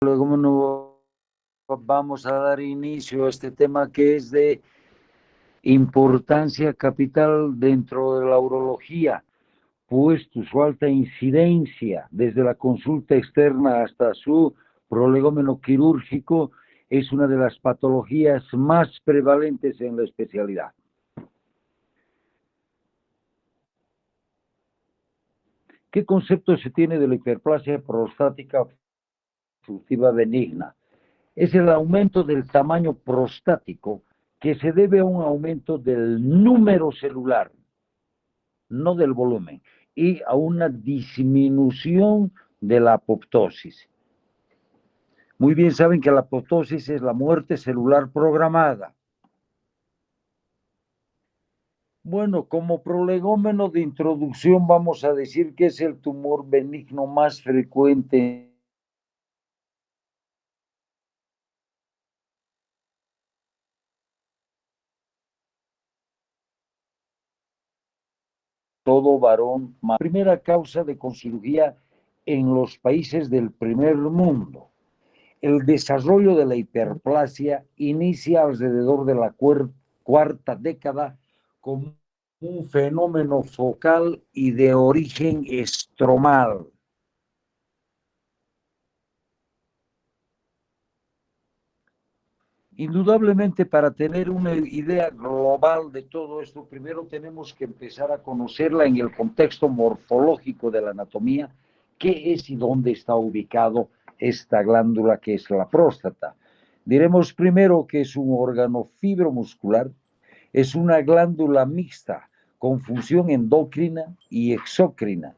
luego vamos a dar inicio a este tema que es de importancia capital dentro de la urología, puesto su alta incidencia desde la consulta externa hasta su prolegómeno quirúrgico, es una de las patologías más prevalentes en la especialidad. ¿Qué concepto se tiene de la hiperplasia prostática obstructiva benigna? Es el aumento del tamaño prostático que se debe a un aumento del número celular, no del volumen, y a una disminución de la apoptosis. Muy bien saben que la apoptosis es la muerte celular programada. Bueno, como prolegómeno de introducción vamos a decir que es el tumor benigno más frecuente todo varón, primera causa de concirugía en los países del primer mundo. El desarrollo de la hiperplasia inicia alrededor de la cuarta década como un fenómeno focal y de origen estromal. Indudablemente, para tener una idea global de todo esto, primero tenemos que empezar a conocerla en el contexto morfológico de la anatomía, qué es y dónde está ubicado esta glándula que es la próstata. Diremos primero que es un órgano fibromuscular, es una glándula mixta con función endocrina y exocrina.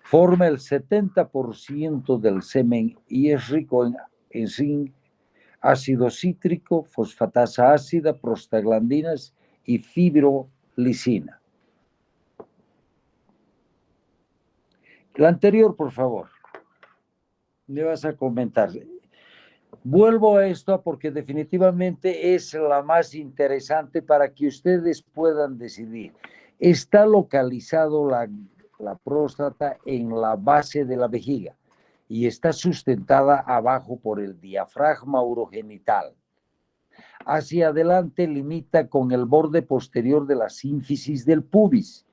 Forma el 70% del semen y es rico en zinc, ácido cítrico, fosfatasa ácida, prostaglandinas y fibrolicina. La anterior, por favor. Me vas a comentar. Vuelvo a esto porque definitivamente es la más interesante para que ustedes puedan decidir. Está localizado la próstata en la base de la vejiga y está sustentada abajo por el diafragma urogenital. Hacia adelante limita con el borde posterior de la sínfisis del pubis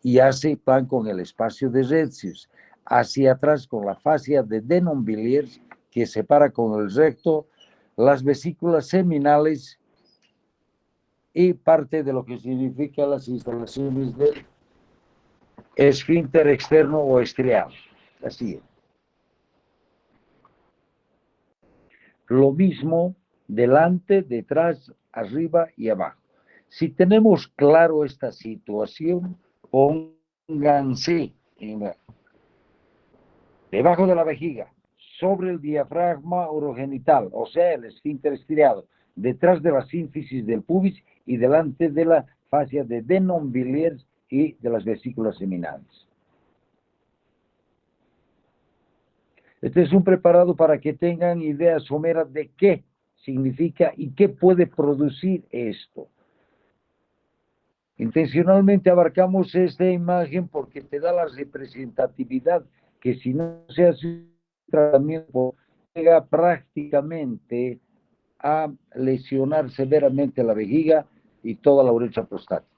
y hace pan con el espacio de Retzius. Hacia atrás con la fascia de Denon-Villiers que separa con el recto las vesículas seminales y parte de lo que significa las instalaciones del esfínter externo o estriado. Así es. Lo mismo delante, detrás, arriba y abajo. Si tenemos claro esta situación, pónganse debajo de la vejiga, sobre el diafragma urogenital, o sea, el esfínter estriado, detrás de la sínfisis del pubis y delante de la fascia de Denon-Villiers y de las vesículas seminales. Este es un preparado para que tengan idea somera de qué significa y qué puede producir esto. Intencionalmente abarcamos esta imagen porque te da la representatividad que si no se hace un tratamiento llega prácticamente a lesionar severamente la vejiga y toda la uretra prostática.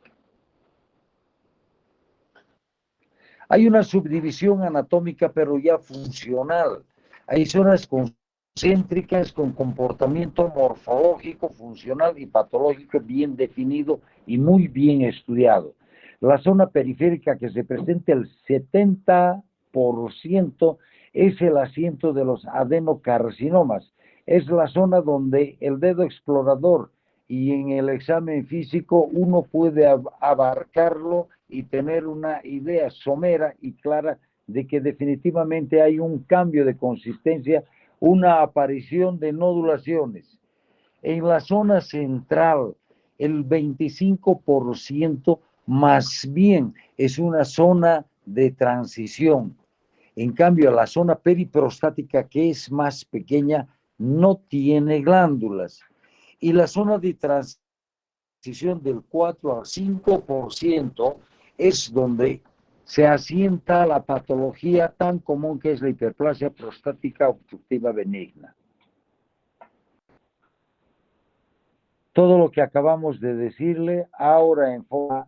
Hay una subdivisión anatómica, pero ya funcional. Hay zonas concéntricas con comportamiento morfológico, funcional y patológico bien definido y muy bien estudiado. La zona periférica que se presenta el 70% es el asiento de los adenocarcinomas. Es la zona donde el dedo explorador y en el examen físico uno puede abarcarlo y tener una idea somera y clara de que definitivamente hay un cambio de consistencia, una aparición de nodulaciones. En la zona central, el 25% más bien es una zona de transición. En cambio, la zona periprostática, que es más pequeña, no tiene glándulas. Y la zona de transición del 4 al 5% es donde se asienta la patología tan común que es la hiperplasia prostática obstructiva benigna. Todo lo que acabamos de decirle ahora en forma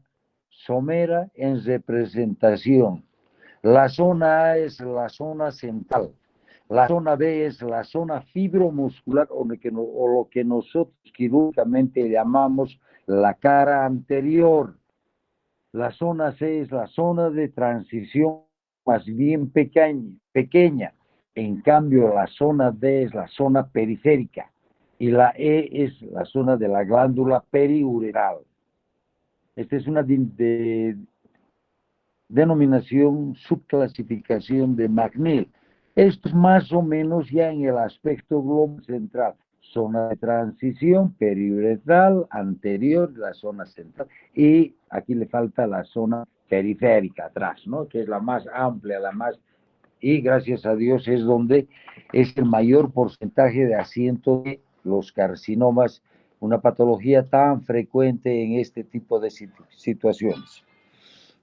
somera en representación. La zona A es la zona central, la zona B es la zona fibromuscular o lo que nosotros quirúrgicamente llamamos la cara anterior. La zona C es la zona de transición más bien pequeña. En cambio, la zona D es la zona periférica y la E es la zona de la glándula periuretral. Esta es una denominación, subclasificación de McNeil. Esto es más o menos ya en el aspecto global central. Zona de transición periuretral anterior, la zona central, y aquí le falta la zona periférica atrás, ¿no? Que es la más amplia, y gracias a Dios es donde es el mayor porcentaje de asiento de los carcinomas, una patología tan frecuente en este tipo de situaciones.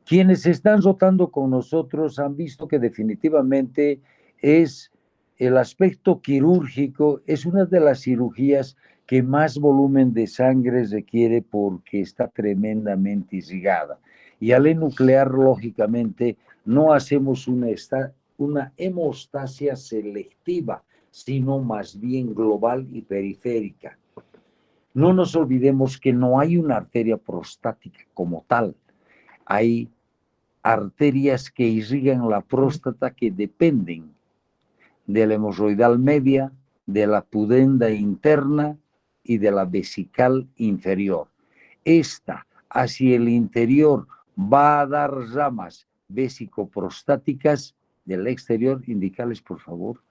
Quienes están rotando con nosotros han visto que definitivamente es el aspecto quirúrgico, es una de las cirugías que más volumen de sangre requiere porque está tremendamente irrigada. Y al enuclear, lógicamente, no hacemos una hemostasia selectiva, sino más bien global y periférica. No nos olvidemos que no hay una arteria prostática como tal. Hay arterias que irrigan la próstata que dependen de la hemorroidal media, de la pudenda interna y de la vesical inferior. Esta hacia el interior va a dar ramas vesicoprostáticas del exterior, indicales por favor,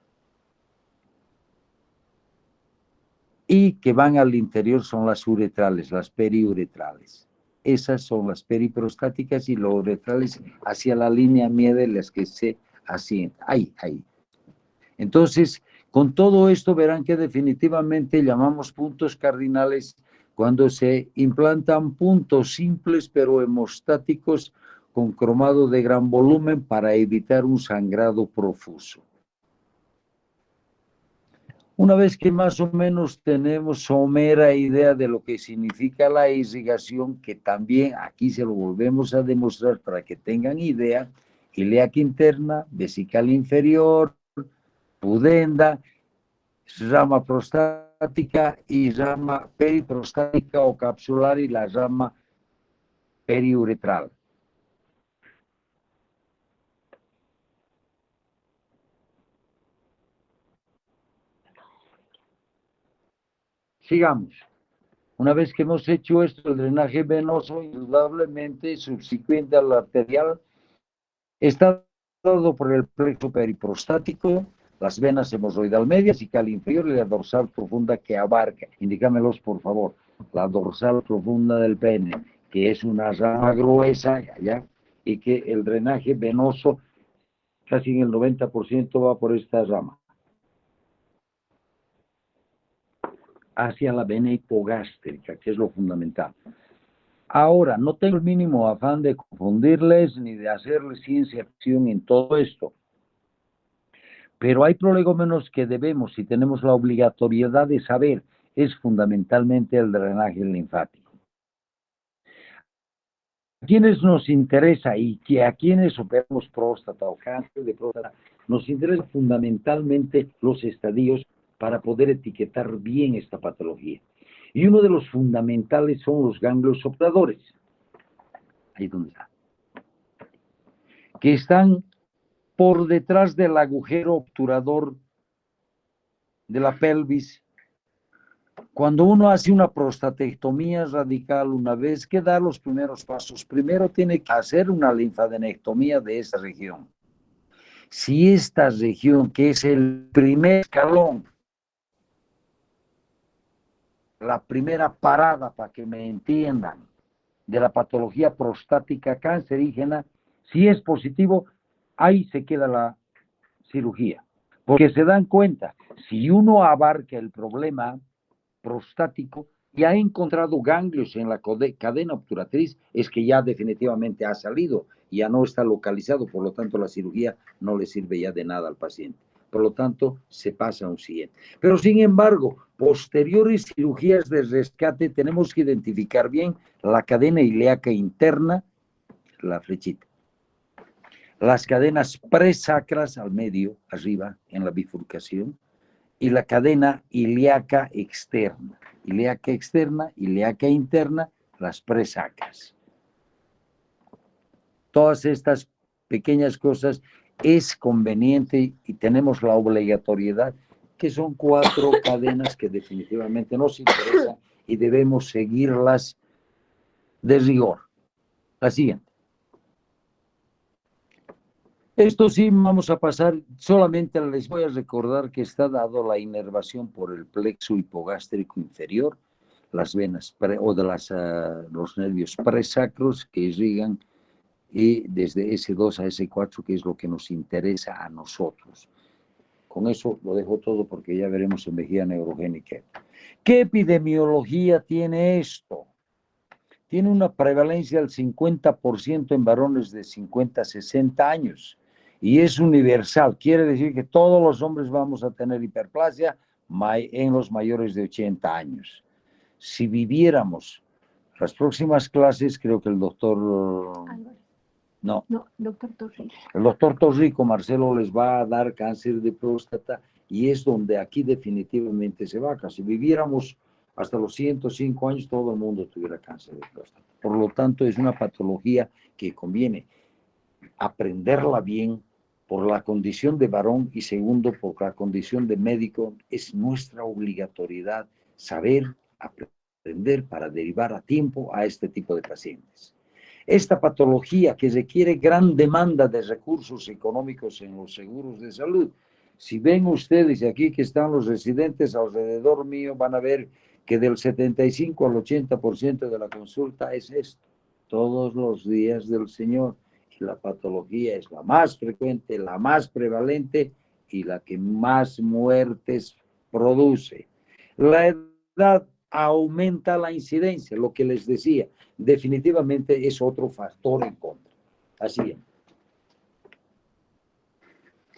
y que van al interior son las uretrales, las periuretrales. Esas son las periprostáticas y los uretrales hacia la línea media de las que se asientan. Ahí. Entonces, con todo esto verán que definitivamente llamamos puntos cardinales cuando se implantan puntos simples pero hemostáticos con cromado de gran volumen para evitar un sangrado profuso. Una vez que más o menos tenemos somera idea de lo que significa la irrigación, que también aquí se lo volvemos a demostrar para que tengan idea, ilíaca interna, vesical inferior, pudenda, rama prostática y rama periprostática o capsular y la rama periuretral. Sigamos. Una vez que hemos hecho esto, el drenaje venoso, indudablemente subsecuente al arterial, está dado por el plexo periprostático, las venas hemorroidal media, vesical inferior y la dorsal profunda que abarca, indícamelos por favor, la dorsal profunda del pene, que es una rama gruesa, ¿ya? Y que el drenaje venoso, casi en el 90% va por esta rama, hacia la vena hipogástrica, que es lo fundamental. Ahora, no tengo el mínimo afán de confundirles ni de hacerles ciencia ficción en todo esto, pero hay prolegómenos que debemos y tenemos la obligatoriedad de saber, es fundamentalmente el drenaje linfático. A quienes nos interesa y que a quienes operamos próstata o cáncer de próstata, nos interesa fundamentalmente los estadios para poder etiquetar bien esta patología. Y uno de los fundamentales son los ganglios sopladores. Ahí donde está. Que están por detrás del agujero obturador de la pelvis. Cuando uno hace una prostatectomía radical, una vez que da los primeros pasos, primero tiene que hacer una linfadenectomía de esa región. Si esta región, que es el primer escalón, la primera parada, para que me entiendan, de la patología prostática cancerígena, si es positivo, ahí se queda la cirugía. Porque se dan cuenta, si uno abarca el problema prostático y ha encontrado ganglios en la cadena obturatriz, es que ya definitivamente ha salido ya no está localizado, por lo tanto la cirugía no le sirve ya de nada al paciente. Por lo tanto, se pasa a un siguiente. Pero sin embargo, posteriores cirugías de rescate, tenemos que identificar bien la cadena ilíaca interna, la flechita, las cadenas presacras al medio, arriba, en la bifurcación, y la cadena ilíaca externa. Ilíaca externa, ilíaca interna, las presacras. Todas estas pequeñas cosas es conveniente y tenemos la obligatoriedad, que son 4 cadenas que definitivamente nos interesan y debemos seguirlas de rigor. La siguiente. Esto sí, vamos a pasar, solamente les voy a recordar que está dado la inervación por el plexo hipogástrico inferior, las venas o de los nervios presacros que irrigan, y desde S2 a S4, que es lo que nos interesa a nosotros. Con eso lo dejo todo porque ya veremos en vejiga neurogénica. ¿Qué epidemiología tiene esto? Tiene una prevalencia del 50% en varones de 50 a 60 años y es universal. Quiere decir que todos los hombres vamos a tener hiperplasia en los mayores de 80 años. Si viviéramos las próximas clases, creo que el doctor... No, doctor Torrico. El doctor Torrico, Marcelo, les va a dar cáncer de próstata y es donde aquí definitivamente se baja. Si viviéramos hasta los 105 años, todo el mundo tuviera cáncer de próstata. Por lo tanto, es una patología que conviene aprenderla bien por la condición de varón y segundo, por la condición de médico. Es nuestra obligatoriedad saber, aprender para derivar a tiempo a este tipo de pacientes. Esta patología que requiere gran demanda de recursos económicos en los seguros de salud. Si ven ustedes aquí que están los residentes alrededor mío, van a ver que del 75 al 80% de la consulta es esto, todos los días del Señor. Y la patología es la más frecuente, la más prevalente y la que más muertes produce. La edad aumenta la incidencia, lo que les decía, definitivamente es otro factor en contra. Así es.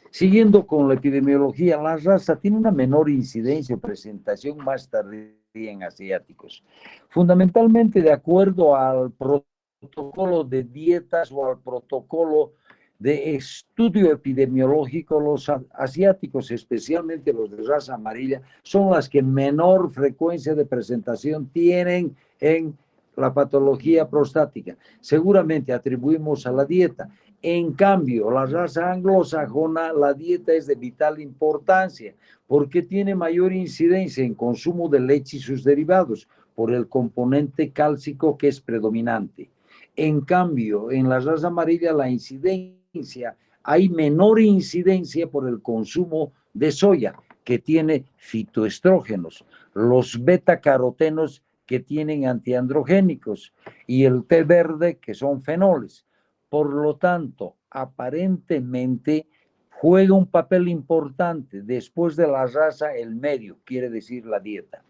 Siguiendo con la epidemiología, la raza tiene una menor incidencia o presentación más tardía en asiáticos, fundamentalmente de acuerdo al protocolo de dietas o al protocolo de estudio epidemiológico. Los asiáticos, especialmente los de raza amarilla, son las que menor frecuencia de presentación tienen en la patología prostática. Seguramente atribuimos a la dieta. En cambio, la raza anglosajona, la dieta es de vital importancia porque tiene mayor incidencia en consumo de leche y sus derivados por el componente cálcico que es predominante. En cambio, en la raza amarilla la incidencia, hay menor incidencia por el consumo de soya, que tiene fitoestrógenos, los beta-carotenos que tienen antiandrogénicos y el té verde que son fenoles. Por lo tanto, aparentemente juega un papel importante después de la raza el medio, quiere decir la dieta.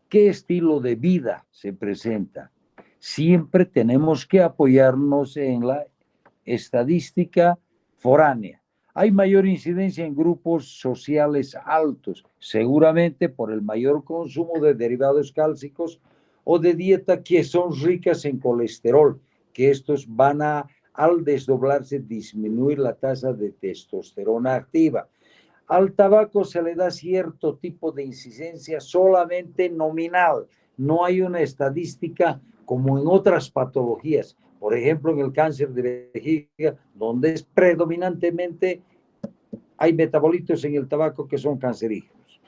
¿Qué estilo de vida se presenta? Siempre tenemos que apoyarnos en la estadística foránea. Hay mayor incidencia en grupos sociales altos, seguramente por el mayor consumo de derivados cálcicos o de dieta que son ricas en colesterol, que estos van a, al desdoblarse, disminuir la tasa de testosterona activa. Al tabaco se le da cierto tipo de incidencia solamente nominal, no hay una estadística como en otras patologías, por ejemplo en el cáncer de vejiga, donde es predominantemente hay metabolitos en el tabaco que son cancerígenos.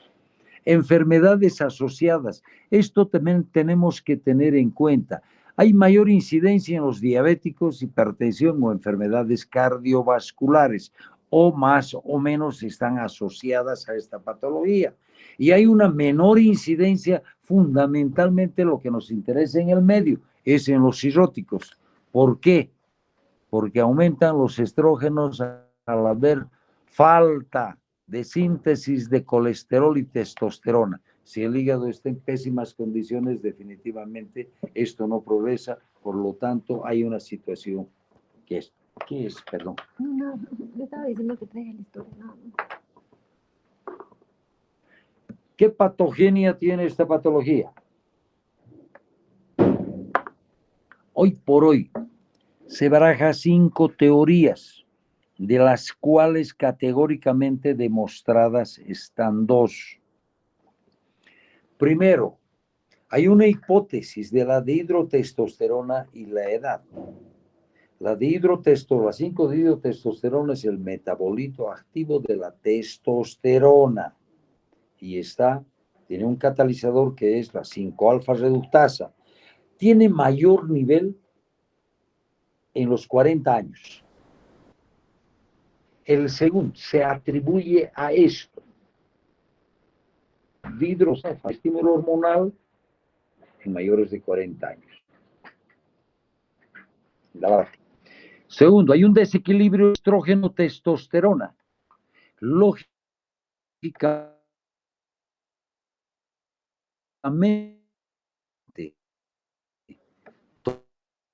Enfermedades asociadas, esto también tenemos que tener en cuenta. Hay mayor incidencia en los diabéticos, hipertensión o enfermedades cardiovasculares, o más o menos están asociadas a esta patología. Y hay una menor incidencia, fundamentalmente lo que nos interesa en el medio, es en los cirróticos. ¿Por qué? Porque aumentan los estrógenos al haber falta de síntesis de colesterol y testosterona. Si el hígado está en pésimas condiciones, definitivamente esto no progresa, por lo tanto hay una situación que es, ¿qué es? Perdón. No, le estaba diciendo que traiga la historia. No. ¿Qué patogenia tiene esta patología? Hoy por hoy se baraja 5 teorías, de las cuales categóricamente demostradas están 2. Primero, hay una hipótesis de la dihidrotestosterona y la edad. La 5-dihidrotestosterona es el metabolito activo de la testosterona y tiene un catalizador que es la 5-alfa reductasa. Tiene mayor nivel en los 40 años. El segundo se atribuye a esto. Dihidrotestosterona, estímulo hormonal en mayores de 40 años. Segundo, hay un desequilibrio estrógeno-testosterona. Lógicamente,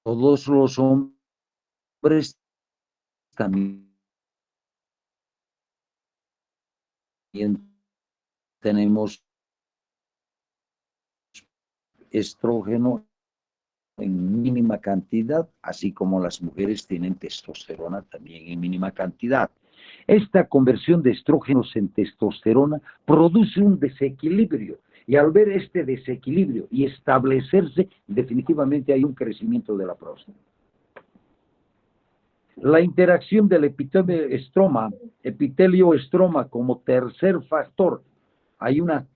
todos los hombres también tenemos estrógeno en mínima cantidad, así como las mujeres tienen testosterona también en mínima cantidad. Esta conversión de estrógenos en testosterona produce un desequilibrio, y al ver este desequilibrio y establecerse, definitivamente hay un crecimiento de la próstata. La interacción del epitelio-estroma como tercer factor, hay una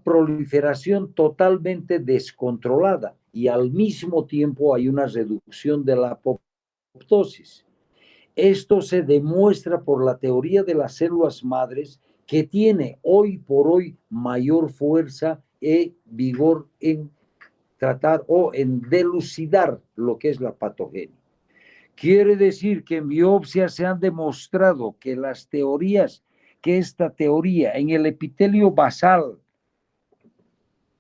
proliferación totalmente descontrolada y al mismo tiempo hay una reducción de la apoptosis. Esto se demuestra por la teoría de las células madres, que tiene hoy por hoy mayor fuerza y vigor en tratar o en dilucidar lo que es la patogenia. Quiere decir que en biopsia se han demostrado que esta teoría en el epitelio basal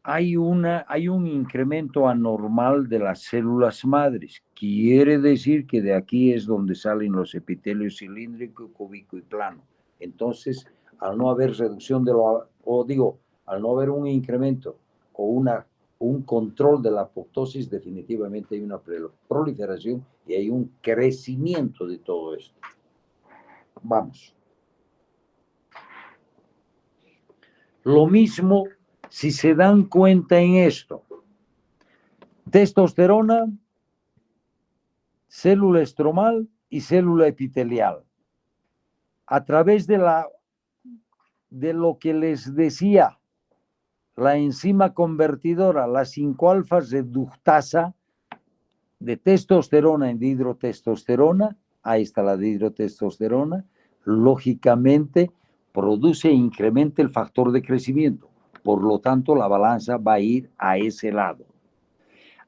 hay un incremento anormal de las células madres. Quiere decir que de aquí es donde salen los epitelios cilíndrico, cúbico y plano. Entonces, al no haber reducción al no haber un incremento o un control de la apoptosis, definitivamente hay una proliferación y hay un crecimiento de todo esto. Vamos. Lo mismo, si se dan cuenta en esto, testosterona, célula estromal y célula epitelial. A través de lo que les decía, la enzima convertidora, la 5-alfa reductasa de testosterona en dihidrotestosterona, ahí está la dihidrotestosterona, lógicamente produce e incrementa el factor de crecimiento. Por lo tanto, la balanza va a ir a ese lado.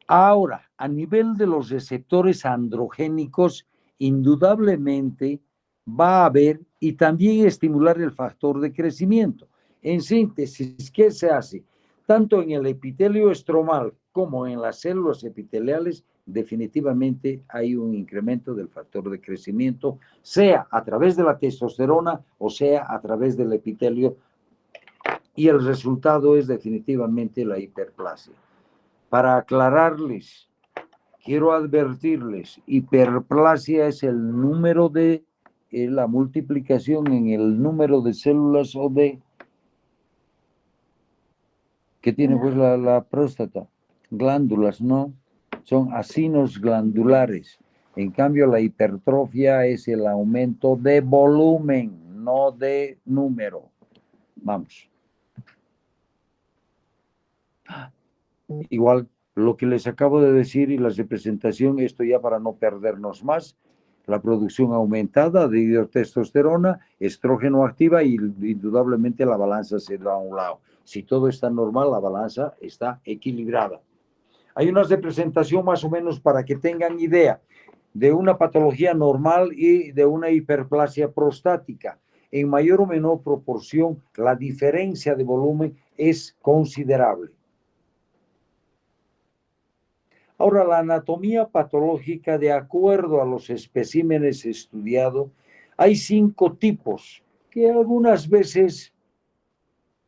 Ahora, a nivel de los receptores androgénicos, indudablemente va a haber y también estimular el factor de crecimiento. En síntesis, ¿qué se hace? Tanto en el epitelio estromal como en las células epiteliales, definitivamente hay un incremento del factor de crecimiento, sea a través de la testosterona o sea a través del epitelio, y el resultado es definitivamente la hiperplasia. Para aclararles, quiero advertirles, hiperplasia es el número de la multiplicación en el número de células o que tiene pues la próstata, glándulas, ¿no? Son acinos glandulares. En cambio, la hipertrofia es el aumento de volumen, no de número. Vamos. Igual, lo que les acabo de decir y la representación, esto ya para no perdernos más, la producción aumentada de dihidrotestosterona, estrógeno activa y indudablemente la balanza se da a un lado. Si todo está normal, la balanza está equilibrada. Hay una representación más o menos para que tengan idea de una patología normal y de una hiperplasia prostática. en mayor o menor proporción, la diferencia de volumen es considerable. Ahora, la anatomía patológica, de acuerdo a los especímenes estudiados, hay 5 tipos, que algunas veces,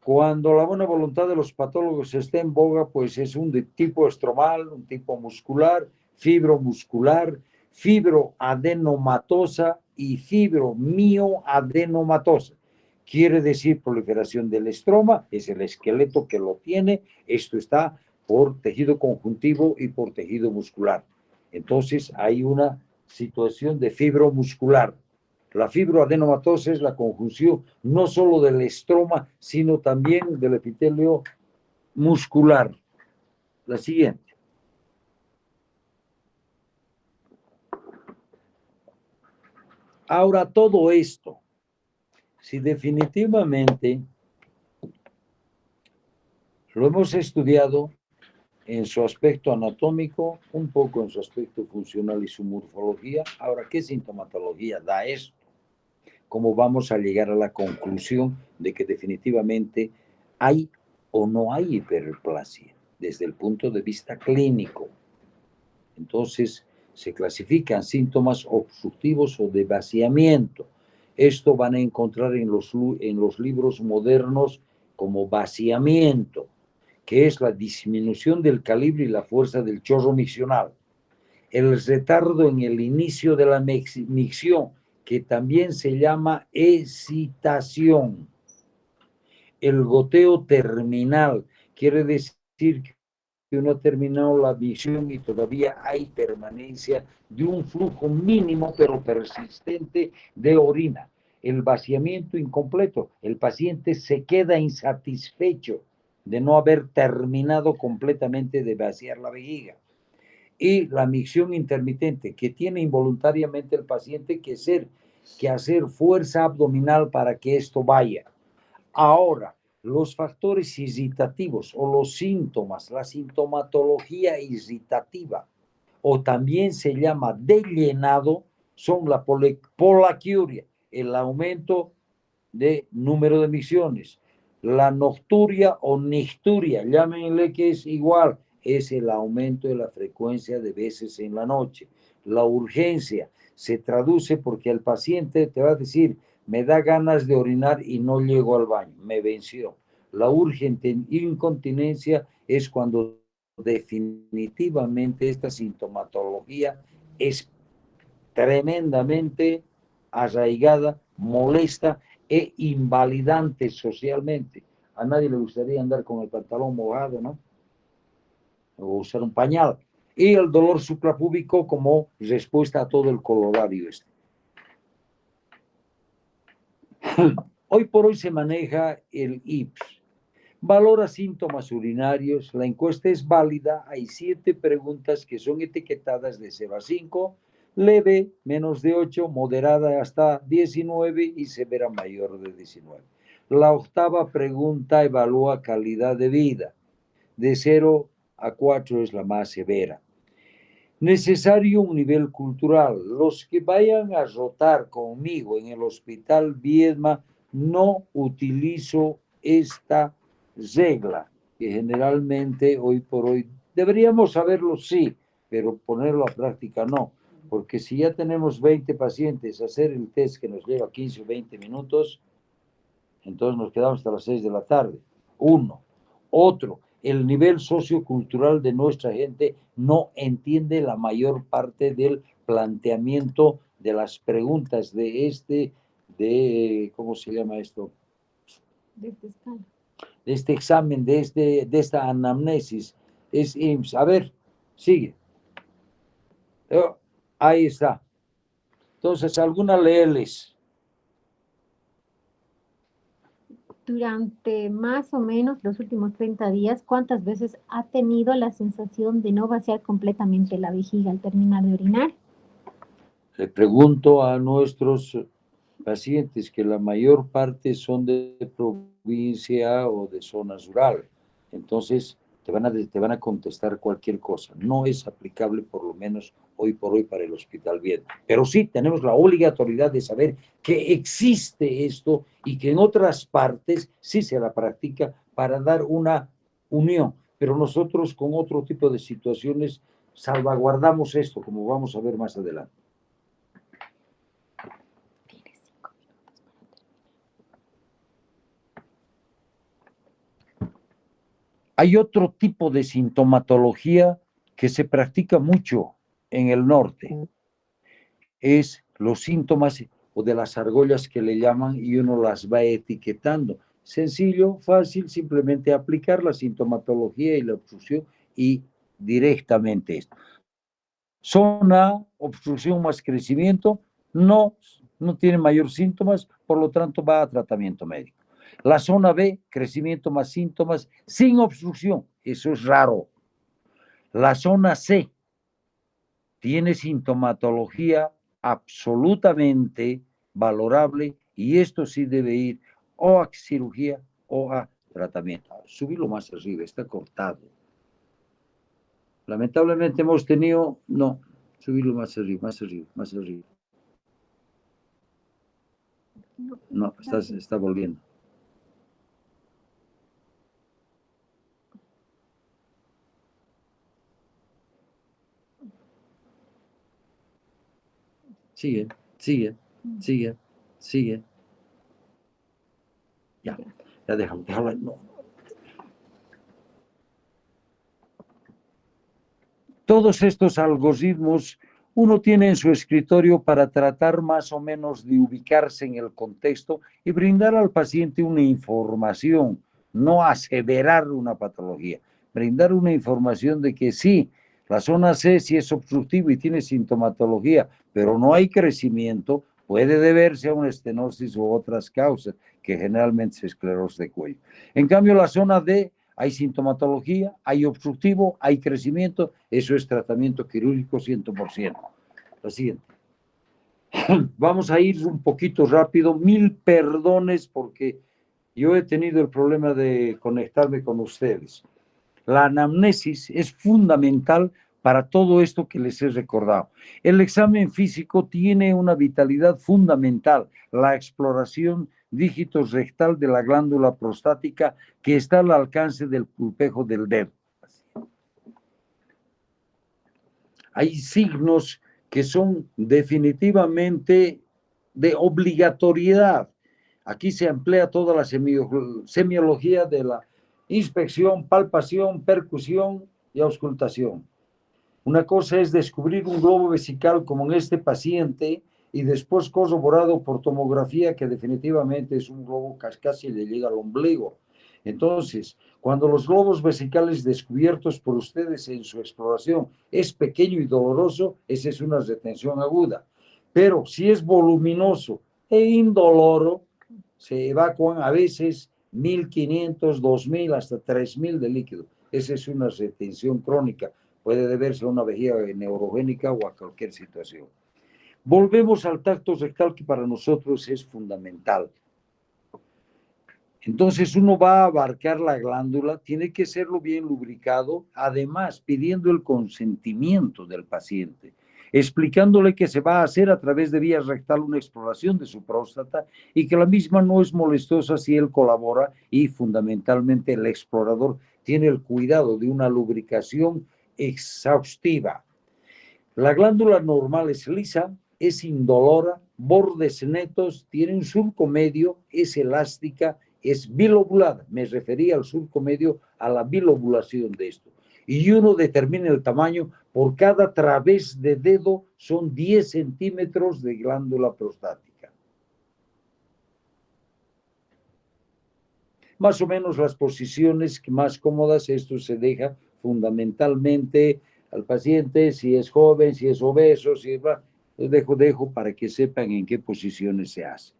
cuando la buena voluntad de los patólogos está en boga, pues es un de tipo estromal, un tipo muscular, fibromuscular, fibroadenomatosa y fibromioadenomatosa. Quiere decir proliferación del estroma, es el esqueleto que lo tiene, esto está por tejido conjuntivo y por tejido muscular. Entonces hay una situación de fibromuscular. La fibroadenomatosa es la conjunción no solo del estroma, sino también del epitelio muscular. La siguiente. Ahora, todo esto, si definitivamente lo hemos estudiado en su aspecto anatómico, un poco en su aspecto funcional y su morfología, ahora, ¿qué sintomatología da esto? ¿Cómo vamos a llegar a la conclusión de que definitivamente hay o no hay hiperplasia desde el punto de vista clínico? Entonces, se clasifican síntomas obstructivos o de vaciamiento. Esto van a encontrar en los libros modernos como vaciamiento, que es la disminución del calibre y la fuerza del chorro miccional. El retardo en el inicio de la micción, que también se llama excitación. El goteo terminal, quiere decir que uno ha terminado la micción y todavía hay permanencia de un flujo mínimo pero persistente de orina. El vaciamiento incompleto, el paciente se queda insatisfecho de no haber terminado completamente de vaciar la vejiga. Y la micción intermitente, que tiene involuntariamente el paciente que hacer fuerza abdominal para que esto vaya. Ahora, los factores irritativos o los síntomas, la sintomatología irritativa, o también se llama dellenado, son la polaquiuria, el aumento de número de micciones. La nocturia o nicturia, llámenle que es igual, es el aumento de la frecuencia de veces en la noche. La urgencia se traduce porque el paciente te va a decir, me da ganas de orinar y no llego al baño, me venció. La urgente incontinencia es cuando definitivamente esta sintomatología es tremendamente arraigada, molesta e invalidante socialmente. A nadie le gustaría andar con el pantalón mojado, ¿no? O usar un pañal. Y el dolor suprapúbico como respuesta a todo el colorario este. Hoy por hoy se maneja el IPS. Valora síntomas urinarios. La encuesta es válida. Hay 7 preguntas que son etiquetadas de 0 a 5. Leve, menos de 8, moderada hasta 19 y severa mayor de 19. La 8ª pregunta evalúa calidad de vida. De 0 a 4 es la más severa. Necesario un nivel cultural. Los que vayan a rotar conmigo en el Hospital Viedma, no utilizo esta regla, que generalmente hoy por hoy deberíamos saberlo, sí, pero ponerlo a práctica no, porque si ya tenemos 20 pacientes, hacer el test que nos lleva 15 o 20 minutos, entonces nos quedamos hasta las 6 de la tarde. Uno. Otro, el nivel sociocultural de nuestra gente no entiende la mayor parte del planteamiento de las preguntas ¿cómo se llama esto? De este examen, de esta anamnesis. Es IMSS. A ver, sigue. Ahí está. Entonces, alguna léeles. Durante más o menos los últimos 30 días, ¿cuántas veces ha tenido la sensación de no vaciar completamente la vejiga al terminar de orinar? Le pregunto a nuestros pacientes que la mayor parte son de provincia o de zonas rurales. Entonces, te van a contestar cualquier cosa. No es aplicable, por lo menos hoy por hoy, para el Hospital Viedma. Pero sí tenemos la obligatoriedad de saber que existe esto y que en otras partes sí se la practica para dar una unión. Pero nosotros con otro tipo de situaciones salvaguardamos esto, como vamos a ver más adelante. Hay otro tipo de sintomatología que se practica mucho en el norte. Es los síntomas o de las argollas que le llaman y uno las va etiquetando. Sencillo, fácil, simplemente aplicar la sintomatología y la obstrucción y directamente esto. Zona, obstrucción más crecimiento, no tiene mayor síntomas, por lo tanto va a tratamiento médico. La zona B, crecimiento más síntomas, sin obstrucción, eso es raro. La zona C tiene sintomatología absolutamente valorable y esto sí debe ir o a cirugía o a tratamiento. Subirlo más arriba, está cortado. Lamentablemente hemos tenido, no, subirlo más arriba, más arriba, más arriba. No, está volviendo. Sigue, sigue, sigue, sigue. Ya déjalo, no. Todos estos algoritmos uno tiene en su escritorio para tratar más o menos de ubicarse en el contexto y brindar al paciente una información, no aseverar una patología, brindar una información de que sí, la zona C sí es obstructiva y tiene sintomatología, pero no hay crecimiento, puede deberse a una estenosis u otras causas, que generalmente es esclerosis de cuello. En cambio, la zona D hay sintomatología, hay obstructivo, hay crecimiento, eso es tratamiento quirúrgico 100%. La siguiente. Vamos a ir un poquito rápido, 1000 perdones porque yo he tenido el problema de conectarme con ustedes. La anamnesis es fundamental para todo esto que les he recordado. El examen físico tiene una vitalidad fundamental, la exploración dígito rectal de la glándula prostática que está al alcance del pulpejo del dedo. Hay signos que son definitivamente de obligatoriedad. Aquí se emplea toda la semiología de la inspección, palpación, percusión y auscultación. Una cosa es descubrir un globo vesical como en este paciente y después corroborado por tomografía que definitivamente es un globo que casi le llega al ombligo. Entonces, cuando los globos vesicales descubiertos por ustedes en su exploración es pequeño y doloroso, esa es una retención aguda. Pero si es voluminoso e indoloro, se evacúan a veces 1500, 2000, hasta 3000 de líquido. Esa es una retención crónica. Puede deberse a una vejiga neurogénica o a cualquier situación. Volvemos al tacto rectal, que para nosotros es fundamental. Entonces uno va a abarcar la glándula, tiene que serlo bien lubricado, además pidiendo el consentimiento del paciente, explicándole que se va a hacer a través de vía rectal una exploración de su próstata y que la misma no es molestosa si él colabora y fundamentalmente el explorador tiene el cuidado de una lubricación exhaustiva. La glándula normal es lisa, es indolora, bordes netos, tiene un surco medio, es elástica, es bilobulada. Me refería al surco medio, a la bilobulación de esto. Y uno determina el tamaño, por cada través de dedo son 10 centímetros de glándula prostática. Más o menos las posiciones más cómodas, esto se deja fundamentalmente al paciente, si es joven, si es obeso, si va, dejo para que sepan en qué posiciones se hace.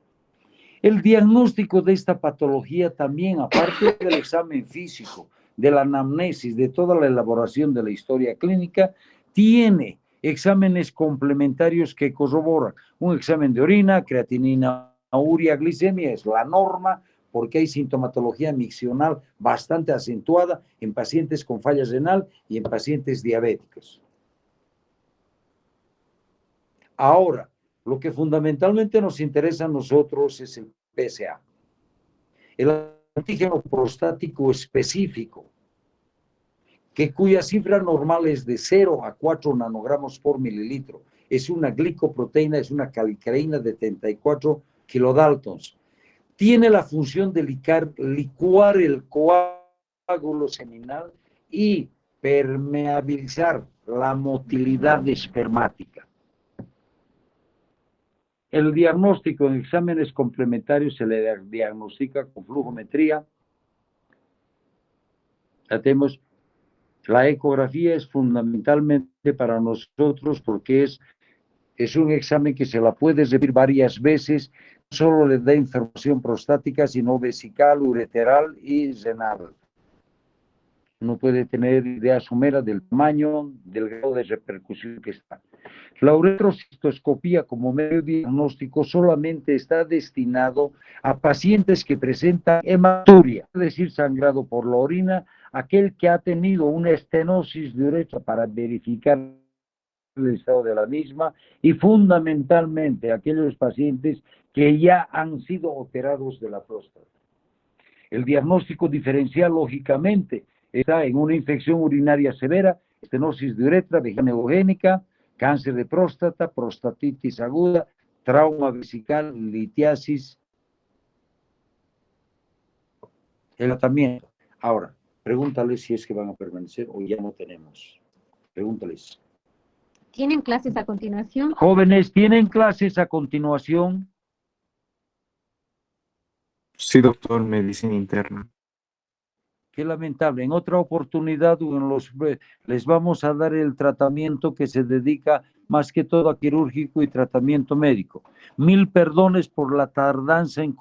El diagnóstico de esta patología también, aparte del examen físico, de la anamnesis, de toda la elaboración de la historia clínica, tiene exámenes complementarios que corroboran. Un examen de orina, creatinina, urea, glicemia es la norma, porque hay sintomatología miccional bastante acentuada en pacientes con falla renal y en pacientes diabéticos. Ahora, lo que fundamentalmente nos interesa a nosotros es el PSA. El antígeno prostático específico, cuya cifra normal es de 0 a 4 nanogramos por mililitro. Es una glicoproteína, es una calicreína de 34 kilodaltons. Tiene la función de licuar el coágulo seminal y permeabilizar la motilidad espermática. El diagnóstico en exámenes complementarios se le diagnostica con flujometría. Hacemos la ecografía es fundamentalmente para nosotros porque es un examen que se la puede repetir varias veces, no solo le da información prostática, sino vesical, ureteral y renal. Uno puede tener idea somera del tamaño, del grado de repercusión que está. La uretrocistoscopía como medio diagnóstico solamente está destinado a pacientes que presentan hematuria, es decir, sangrado por la orina, aquel que ha tenido una estenosis de uretra para verificar el estado de la misma y fundamentalmente aquellos pacientes que ya han sido operados de la próstata. El diagnóstico diferencial, lógicamente, está en una infección urinaria severa, estenosis de uretra, vejiga neogénica, cáncer de próstata, prostatitis aguda, trauma vesical, litiasis, el tratamiento. Ahora, pregúntales si es que van a permanecer o ya no tenemos. Pregúntales. ¿Tienen clases a continuación? Jóvenes, ¿tienen clases a continuación? Sí, doctor, medicina interna. Qué lamentable. En otra oportunidad les vamos a dar el tratamiento que se dedica más que todo a quirúrgico y tratamiento médico. 1000 perdones por la tardanza en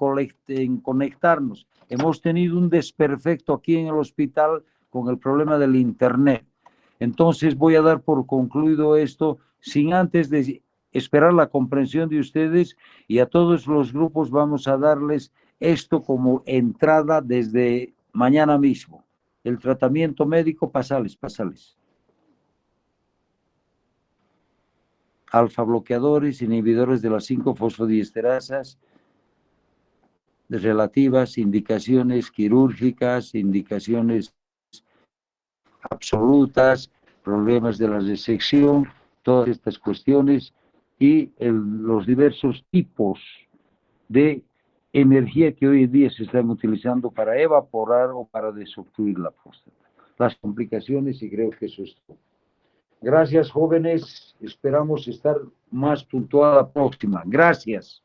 conectarnos. Hemos tenido un desperfecto aquí en el hospital con el problema del internet. Entonces voy a dar por concluido esto sin antes de esperar la comprensión de ustedes, y a todos los grupos vamos a darles esto como entrada desde mañana mismo. El tratamiento médico, pasales. Alfa bloqueadores, inhibidores de las 5-fosfodiesterasas, relativas, indicaciones quirúrgicas, indicaciones absolutas, problemas de la resección, todas estas cuestiones y los diversos tipos de energía que hoy en día se están utilizando para evaporar o para desobstruir la próstata. Las complicaciones, y creo que eso es todo. Gracias, jóvenes. Esperamos estar más puntual la próxima. Gracias.